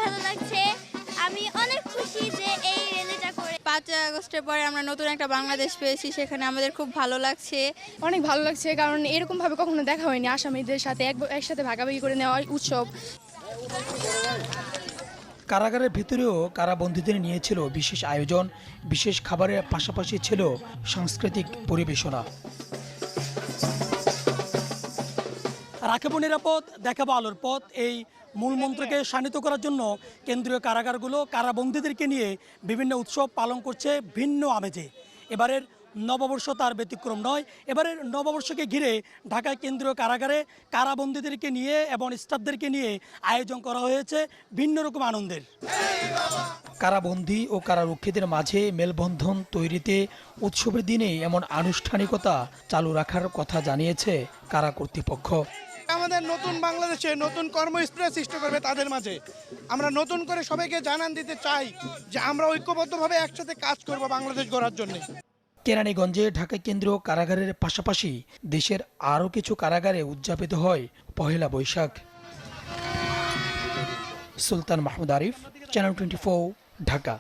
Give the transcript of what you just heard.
ভালো লাগছে। আমি অনেক খুশি যে এই রেলিটা করে। 5ই আগস্টের পরে আমরা নতুন একটা বাংলাদেশ পেয়েছি, সেখানে আমাদের খুব ভালো লাগছে। অনেক ভালো লাগছে, কারণ এরকমভাবে কখনো দেখা হয়নি আসামিদের সাথে একসাথে ভাগাভাগি করে নেওয়া উৎসব। কারাগারের ভিতরেও কারাবন্দীদের নিয়েছিল বিশেষ আয়োজন, বিশেষ খাবারের পাশাপাশি ছিল সাংস্কৃতিক পরিবেশনা। রাখাবো নিরাপদ, দেখাবো আলোর পথ, এই মূল মন্ত্রকে শানিত করার জন্য কেন্দ্রীয় কারাগারগুলো কারাবন্দীদেরকে নিয়ে বিভিন্ন উৎসব পালন করছে ভিন্ন আমেজে। এবারের নববর্ষ তার ব্যতিক্রম নয়। এবারের নববর্ষকে ঘিরে ঢাকায় কেন্দ্রীয় কারাগারে কারাবন্দীদেরকে নিয়ে এবং স্টাফদেরকে নিয়ে আয়োজন করা হয়েছে ভিন্ন রকম আনন্দের। কারাবন্দী ও কারারক্ষীদের মাঝে মেলবন্ধন তৈরিতে উৎসবের দিনে এমন আনুষ্ঠানিকতা চালু রাখার কথা জানিয়েছে কারা কর্তৃপক্ষ। আমাদের নতুন বাংলাদেশে নতুন কর্মস্পৃহা সৃষ্টি করবে তাদের মাঝে। আমরা নতুন করে সবাইকে জানান দিতে চাই যে আমরা ঐক্যবদ্ধভাবে একসাথে কাজ করব বাংলাদেশ গড়ার জন্য। কেরানীগঞ্জে ঢাকা কেন্দ্রীয় কারাগারের পাশাপাশি দেশের আরও কিছু কারাগারে উদযাপিত হয় পহেলা বৈশাখ। সুলতান মাহমুদ আরিফ, চ্যানেল 24, ঢাকা।